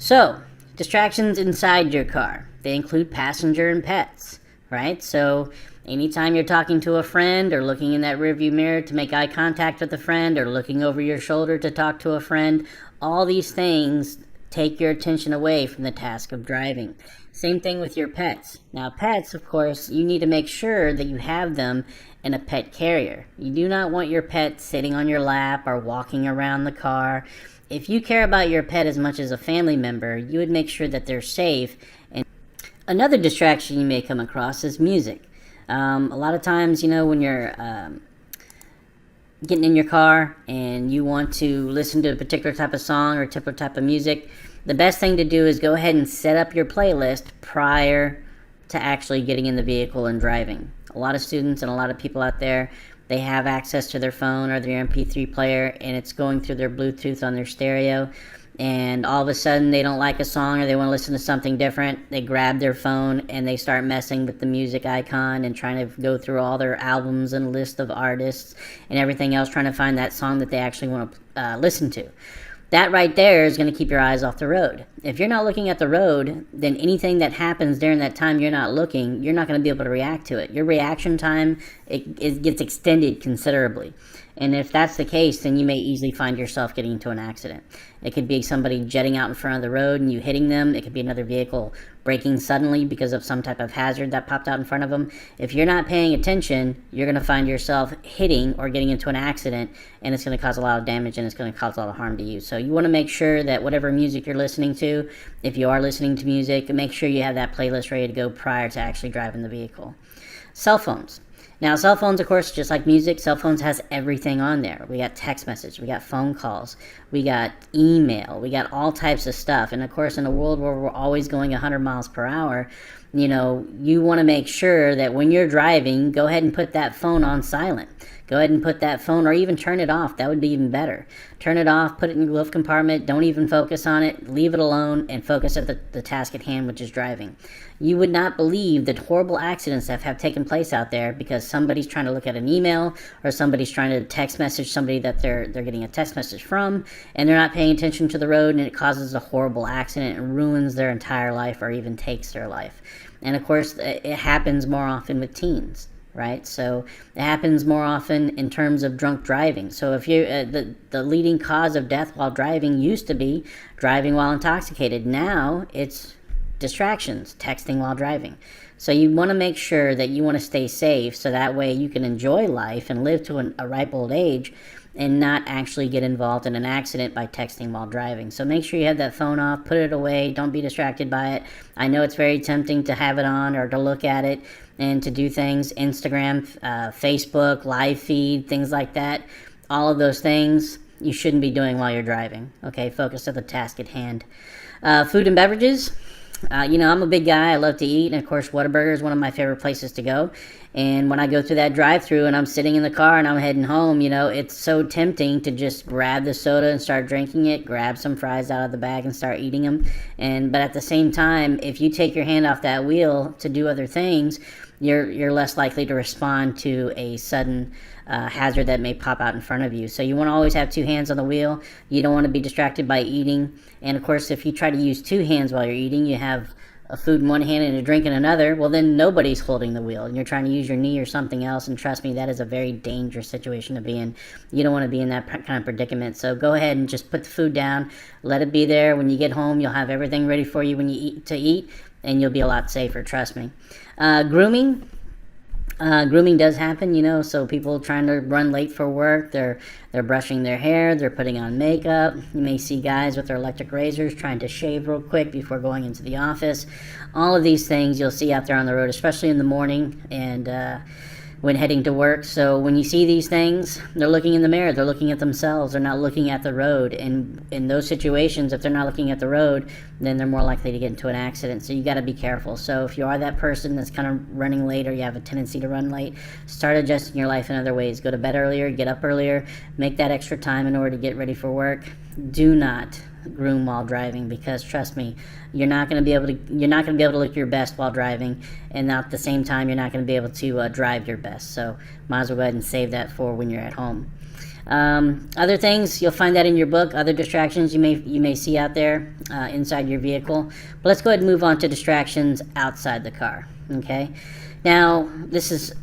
So, distractions inside your car. They include passenger and pets, right? So, anytime you're talking to a friend or looking in that rearview mirror to make eye contact with a friend or looking over your shoulder to talk to a friend, all these things take your attention away from the task of driving. Same thing with your pets. Now, pets, of course, you need to make sure that you have them in a pet carrier. You do not want your pet sitting on your lap or walking around the car. If you care about your pet as much as a family member, you would make sure that they're safe. And another distraction you may come across is music. A lot of times, when you're getting in your car and you want to listen to a particular type of song or a particular type of music, the best thing to do is go ahead and set up your playlist prior to actually getting in the vehicle and driving. A lot of students and a lot of people out there, they have access to their phone or their MP3 player, and it's going through their Bluetooth on their stereo, and all of a sudden they don't like a song or they want to listen to something different. They grab their phone and they start messing with the music icon and trying to go through all their albums and list of artists and everything else, trying to find that song that they actually want to listen to. That right there is going to keep your eyes off the road. If you're not looking at the road, then anything that happens during that time you're not looking, you're not going to be able to react to it. Your reaction time, it gets extended considerably. And if that's the case, then you may easily find yourself getting into an accident. It could be somebody jetting out in front of the road and you hitting them. It could be another vehicle braking suddenly because of some type of hazard that popped out in front of them. If you're not paying attention, you're going to find yourself hitting or getting into an accident, and it's going to cause a lot of damage and it's going to cause a lot of harm to you. So you want to make sure that whatever music you're listening to, if you are listening to music, make sure you have that playlist ready to go prior to actually driving the vehicle. Cell phones. Now, cell phones, of course, just like music, cell phones has everything on there. We got text message, we got phone calls, we got email, we got all types of stuff. And of course, in a world where we're always going 100 miles per hour, you want to make sure that when you're driving, go ahead and put that phone on silent. Go ahead and put that phone, or even turn it off. That would be even better. Turn it off, put it in your glove compartment, don't even focus on it, leave it alone, and focus at the task at hand, which is driving. You would not believe the horrible accidents that have taken place out there because somebody's trying to look at an email or somebody's trying to text message somebody that they're getting a text message from, and they're not paying attention to the road, and it causes a horrible accident and ruins their entire life or even takes their life. And of course, it happens more often with teens. Right, so it happens more often in terms of drunk driving. So if you the leading cause of death while driving used to be driving while intoxicated. Now it's distractions, texting while driving. So you want to make sure that you want to stay safe, so that way you can enjoy life and live to a ripe old age, and not actually get involved in an accident by texting while driving. So make sure you have that phone off, put it away, don't be distracted by it. I know it's very tempting to have it on or to look at it and to do things, Instagram, Facebook, live feed, things like that. All of those things you shouldn't be doing while you're driving. Okay, focus on the task at hand. Food and beverages. I'm a big guy. I love to eat, and of course, Whataburger is one of my favorite places to go. And when I go through that drive-through and I'm sitting in the car and I'm heading home, it's so tempting to just grab the soda and start drinking it, grab some fries out of the bag and start eating them. But at the same time, if you take your hand off that wheel to do other things, you're less likely to respond to a sudden hazard that may pop out in front of you. So you want to always have two hands on the wheel. You don't want to be distracted by eating. And of course, if you try to use two hands while you're eating, you have a food in one hand and a drink in another, well, then nobody's holding the wheel and you're trying to use your knee or something else. And trust me, that is a very dangerous situation to be in. You don't want to be in that kind of predicament. So go ahead and just put the food down, let it be there. When you get home, you'll have everything ready for you when you eat, and you'll be a lot safer, trust me. Grooming. Grooming does happen, so people trying to run late for work, they're brushing their hair, they're putting on makeup. You may see guys with their electric razors trying to shave real quick before going into the office. All of these things you'll see out there on the road, especially in the morning and when heading to work. So when you see these things, they're looking in the mirror, they're looking at themselves, they're not looking at the road. And in those situations, if they're not looking at the road, then they're more likely to get into an accident. So you got to be careful. So if you are that person that's kind of running late, or you have a tendency to run late, start adjusting your life in other ways. Go to bed earlier, get up earlier, make that extra time in order to get ready for work. Do not groom while driving, because trust me, you're not going to be able to look your best while driving, and at the same time you're not going to be able to drive your best. So might as well go ahead and save that for when you're at home. Other things, you'll find that in your book, other distractions you may see out there inside your vehicle. But let's go ahead and move on to distractions outside the car. Okay, now this is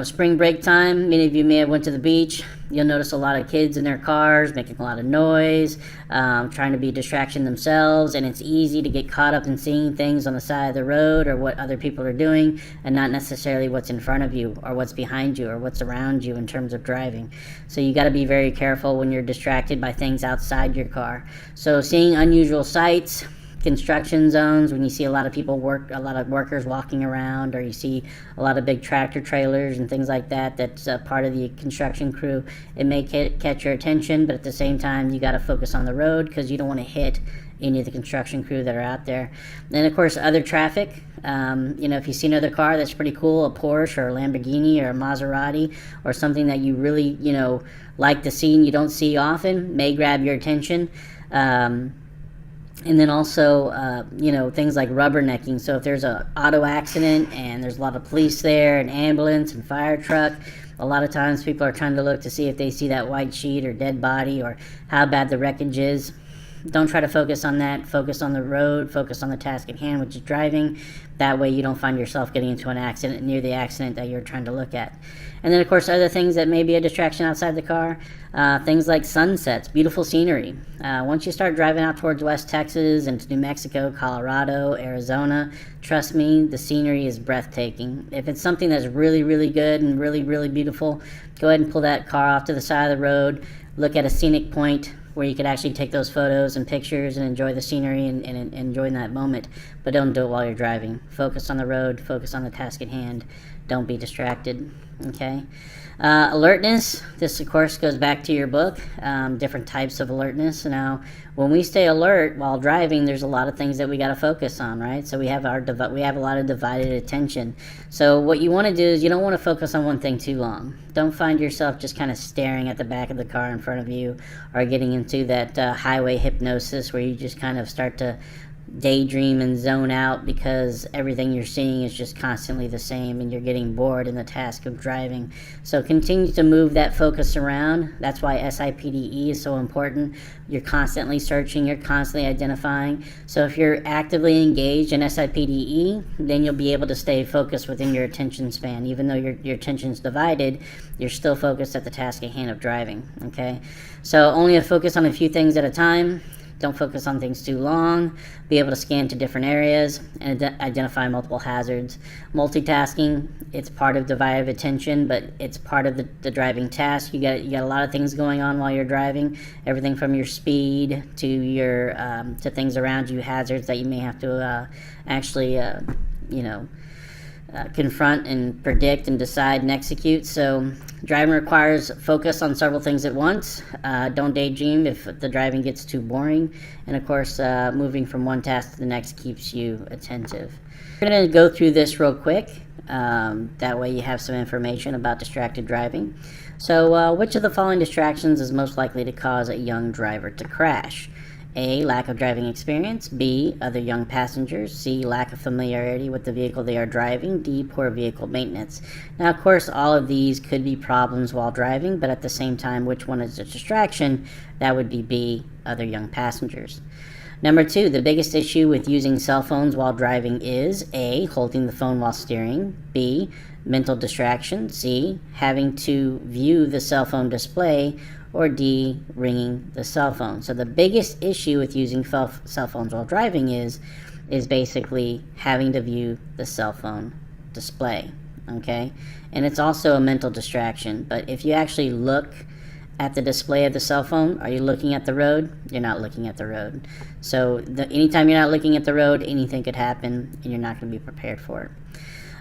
spring break time. Many of you may have went to the beach. You'll notice a lot of kids in their cars making a lot of noise, trying to be a distraction themselves, and it's easy to get caught up in seeing things on the side of the road or what other people are doing, and not necessarily what's in front of you or what's behind you or what's around you in terms of driving. So you got to be very careful when you're distracted by things outside your car. So seeing unusual sights, construction zones, when you see a lot of workers walking around, or you see a lot of big tractor trailers and things like that, that's part of the construction crew, it may catch your attention, but at the same time you got to focus on the road because you don't want to hit any of the construction crew that are out there. Then of course other traffic, if you see another car that's pretty cool, a Porsche or a Lamborghini or a Maserati, or something that you really like to see and you don't see often, may grab your attention. And then also, things like rubbernecking. So if there's an auto accident and there's a lot of police there, an ambulance and fire truck, a lot of times people are trying to look to see if they see that white sheet or dead body or how bad the wreckage is. Don't try to focus on that. Focus on the road. Focus on the task at hand, which is driving. That way you don't find yourself getting into an accident near the accident that you're trying to look at. And then, of course, other things that may be a distraction outside the car, things like sunsets, beautiful scenery. Once you start driving out towards West Texas into New Mexico, Colorado, Arizona, trust me, the scenery is breathtaking. If it's something that's really, really good and really, really beautiful, go ahead and pull that car off to the side of the road, look at a scenic point where you could actually take those photos and pictures and enjoy the scenery and enjoy that moment. But don't do it while you're driving. Focus on the road, focus on the task at hand. Don't be distracted. Okay. Alertness. This, of course, goes back to your book. Different types of alertness. Now, when we stay alert while driving, there's a lot of things that we got to focus on, right? So we have a lot of divided attention. So what you want to do is you don't want to focus on one thing too long. Don't find yourself just kind of staring at the back of the car in front of you, or getting into that highway hypnosis where you just kind of start to daydream and zone out because everything you're seeing is just constantly the same and you're getting bored in the task of driving. So continue to move that focus around. That's why SIPDE is so important. You're constantly searching, you're constantly identifying. So if you're actively engaged in SIPDE, then you'll be able to stay focused within your attention span. Even though your attention's divided, you're still focused at the task at hand of driving. Okay, so only focus on a few things at a time. Don't focus on things too long. Be able to scan to different areas and identify multiple hazards. Multitasking, it's part of divided attention, but it's part of the driving task. You got a lot of things going on while you're driving. Everything from your speed to your to things around you, hazards that you may have to confront and predict and decide and execute. So driving requires focus on several things at once. Don't daydream if the driving gets too boring. And of course, moving from one task to the next keeps you attentive. We're going to go through this real quick. That way you have some information about distracted driving. So which of the following distractions is most likely to cause a young driver to crash? A, lack of driving experience. B, other young passengers. C, lack of familiarity with the vehicle they are driving. D, poor vehicle maintenance. Now, of course, all of these could be problems while driving, but at the same time, which one is a distraction? That would be B, other young passengers. Number 2, the biggest issue with using cell phones while driving is A, holding the phone while steering. B, mental distraction. C, having to view the cell phone display. Or D, ringing the cell phone. So the biggest issue with using cell phones while driving is basically having to view the cell phone display, okay? And it's also a mental distraction, but if you actually look at the display of the cell phone, are you looking at the road? You're not looking at the road. So anytime you're not looking at the road, anything could happen and you're not going to be prepared for it.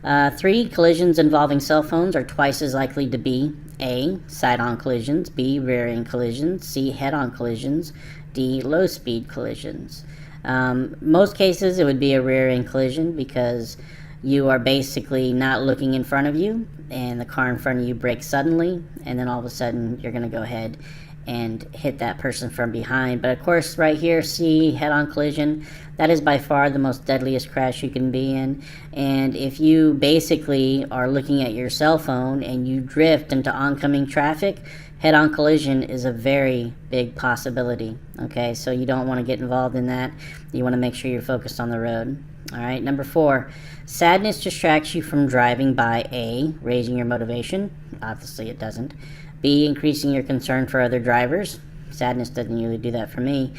3, collisions involving cell phones are twice as likely to be A, side-on collisions, B, rear-end collisions, C, head-on collisions, D, low-speed collisions. Most cases it would be a rear-end collision because you are basically not looking in front of you and the car in front of you brakes suddenly, and then all of a sudden you're going to go ahead and hit that person from behind. But of course, right here, C, head-on collision, that is by far the most deadliest crash you can be in. And if you basically are looking at your cell phone and you drift into oncoming traffic, head-on collision is a very big possibility. Okay, so you don't want to get involved in that. You want to make sure you're focused on the road. All right, number 4, sadness distracts you from driving by A, raising your motivation. Obviously it doesn't. B, increasing your concern for other drivers. Sadness doesn't usually do that for me.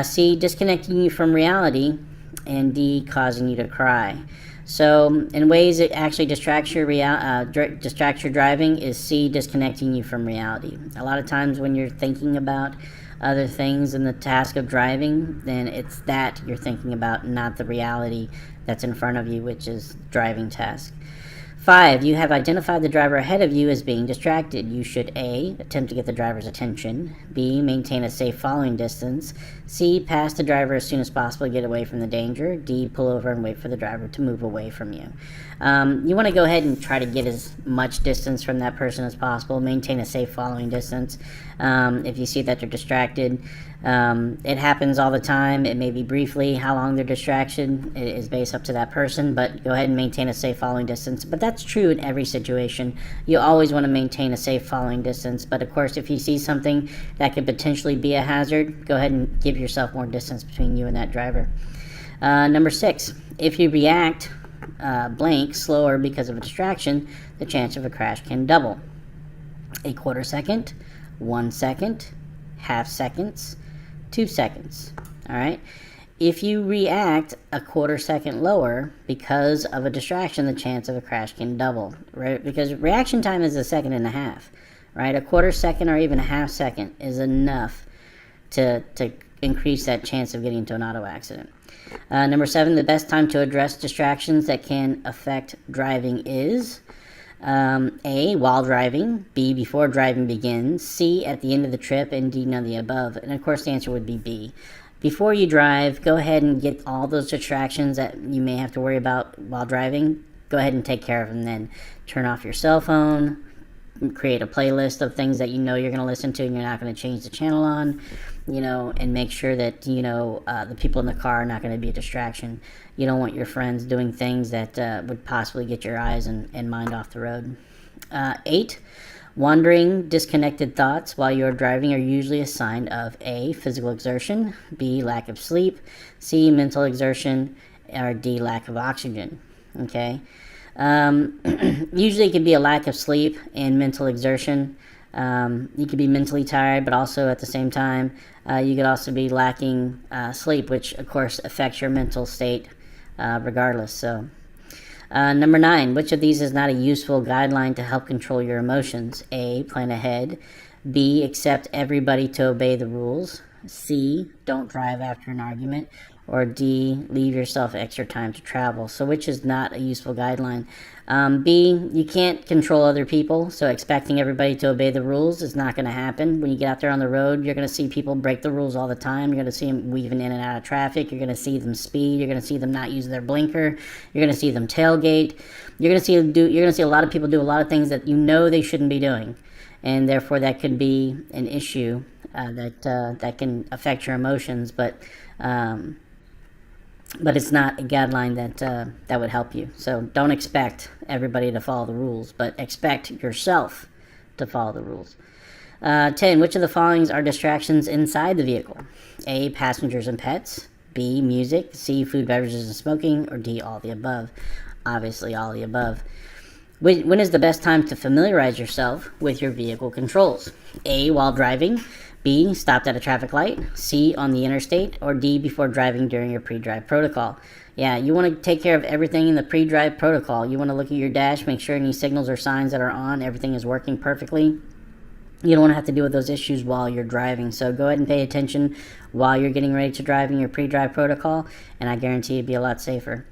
C, disconnecting you from reality. And D, causing you to cry. So in ways it actually distracts your driving is C, disconnecting you from reality. A lot of times when you're thinking about other things in the task of driving, then it's that you're thinking about, not the reality that's in front of you, which is driving task. 5, you have identified the driver ahead of you as being distracted. You should A, attempt to get the driver's attention. B, maintain a safe following distance. C, pass the driver as soon as possible to get away from the danger. D, pull over and wait for the driver to move away from you. You want to go ahead and try to get as much distance from that person as possible. Maintain a safe following distance. If you see that they're distracted, it happens all the time. It may be briefly. How long their distraction is based up to that person, but go ahead and maintain a safe following distance. But that's true in every situation. You always want to maintain a safe following distance, but of course if you see something that could potentially be a hazard, go ahead and give yourself more distance between you and that driver. Number 6, if you react blank slower because of a distraction, the chance of a crash can double. A quarter second, 1 second, half seconds, 2 seconds. All right. If you react a quarter second lower because of a distraction, the chance of a crash can double, right? Because reaction time is a second and a half, right? A quarter second or even a half second is enough to increase that chance of getting into an auto accident. Number 7, the best time to address distractions that can affect driving is A, while driving, B, before driving begins, C, at the end of the trip, and D, none of the above. And of course the answer would be B. Before you drive, go ahead and get all those distractions that you may have to worry about while driving. Go ahead and take care of them then. Turn off your cell phone, create a playlist of things that you know you're going to listen to and you're not going to change the channel on, and make sure that, the people in the car are not going to be a distraction. You don't want your friends doing things that would possibly get your eyes and mind off the road. 8, wandering, disconnected thoughts while you're driving are usually a sign of A, physical exertion, B, lack of sleep, C, mental exertion, or D, lack of oxygen. Okay? Usually it can be a lack of sleep and mental exertion. You could be mentally tired, but also at the same time, you could also be lacking sleep, which of course affects your mental state regardless. So, number 9, which of these is not a useful guideline to help control your emotions? A, plan ahead. B, accept everybody to obey the rules. C, don't drive after an argument. Or D, leave yourself extra time to travel. So which is not a useful guideline? B, you can't control other people, so expecting everybody to obey the rules is not going to happen. When you get out there on the road, you're going to see people break the rules all the time. You're going to see them weaving in and out of traffic. You're going to see them speed. You're going to see them not use their blinker. You're going to see them tailgate. You're going to see a lot of people do a lot of things that they shouldn't be doing, and therefore that could be an issue that can affect your emotions, but it's not a guideline that would help you. So don't expect everybody to follow the rules, but expect yourself to follow the rules. 10, which of the following are distractions inside the vehicle? A, passengers and pets. B, music. C, food, beverages, and smoking. Or D, all the above. Obviously, all the above. When is the best time to familiarize yourself with your vehicle controls? A, while driving. B, stopped at a traffic light. C, on the interstate. Or D, before driving during your pre-drive protocol. Yeah, you want to take care of everything in the pre-drive protocol. You want to look at your dash, make sure any signals or signs that are on, everything is working perfectly. You don't want to have to deal with those issues while you're driving. So go ahead and pay attention while you're getting ready to drive in your pre-drive protocol, and I guarantee you'll be a lot safer.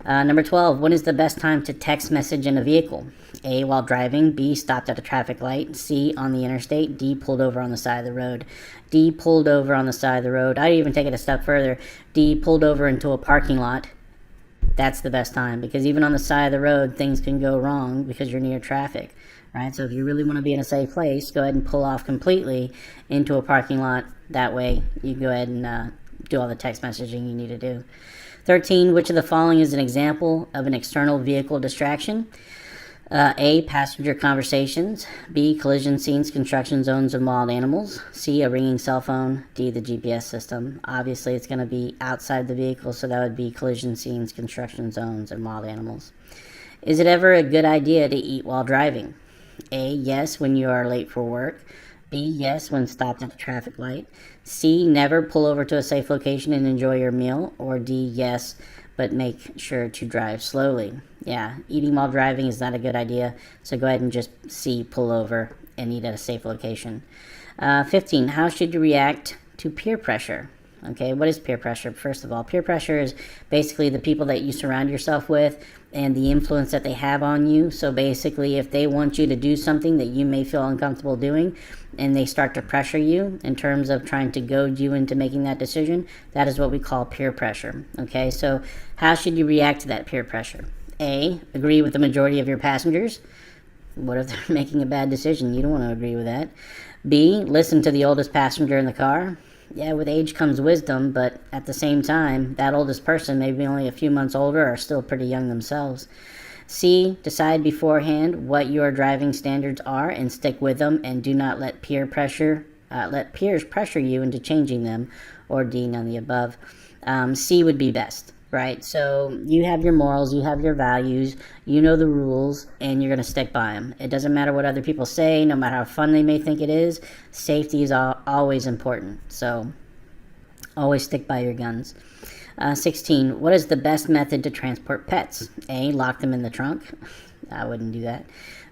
Number 12, when is the best time to text message in a vehicle? A, while driving. B, stopped at a traffic light. C, on the interstate. D, pulled over on the side of the road. D, pulled over on the side of the road. I'd even take it a step further. D, pulled over into a parking lot. that's the best time, because even on the side of the road, things can go wrong because you're near traffic, right? So if you really want to be in a safe place, go ahead and pull off completely into a parking lot. That way you go ahead and do all the text messaging you need to do. 13, which of the following is an example of an external vehicle distraction? A, passenger conversations. B, collision scenes, construction zones, and wild animals. C, a ringing cell phone. D, the GPS system. Obviously, it's going to be outside the vehicle, so that would be collision scenes, construction zones, and wild animals. Is it ever a good idea to eat while driving? A, yes, when you are late for work. B, yes, when stopped at a traffic light. C, never pull over to a safe location and enjoy your meal. Or D, yes, but make sure to drive slowly. Yeah, eating while driving is not a good idea, so go ahead and just C, pull over and eat at a safe location. 15, how should you react to peer pressure? Okay, what is peer pressure? First of all, peer pressure is basically the people that you surround yourself with and the influence that they have on you. So basically, if they want you to do something that you may feel uncomfortable doing, and they start to pressure you in terms of trying to goad you into making that decision, that is what we call peer pressure. Okay, so how should you react to that peer pressure? A, agree with the majority of your passengers. What if they're making a bad decision? You don't want to agree with that. B, listen to the oldest passenger in the car. Yeah, with age comes wisdom, but at the same time, that oldest person, maybe only a few months older, are still pretty young themselves. C, decide beforehand what your driving standards are and stick with them, and do not let peers pressure you into changing them. Or D, none of the above. C would be best, right? So you have your morals, you have your values, you know the rules, and you're going to stick by them. It doesn't matter what other people say, no matter how fun they may think it is. Safety is always important, so always stick by your guns. 16, what is the best method to transport pets? A, lock them in the trunk. I wouldn't do that.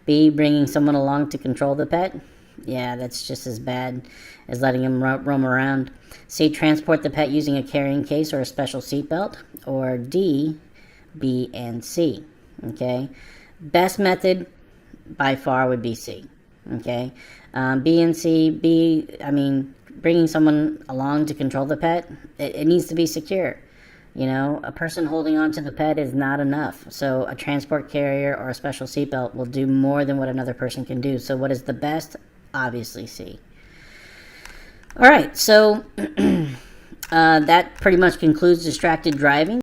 B, bringing someone along to control the pet. Yeah, that's just as bad as letting them roam around. C, transport the pet using a carrying case or a special seatbelt. Or D, B, and C. Okay, best method by far would be C. Okay, B and C. B, bringing someone along to control the pet, it needs to be secure. You know, a person holding on to the pet is not enough. So a transport carrier or a special seatbelt will do more than what another person can do. So what is the best? Obviously C. All right, so that pretty much concludes distracted driving.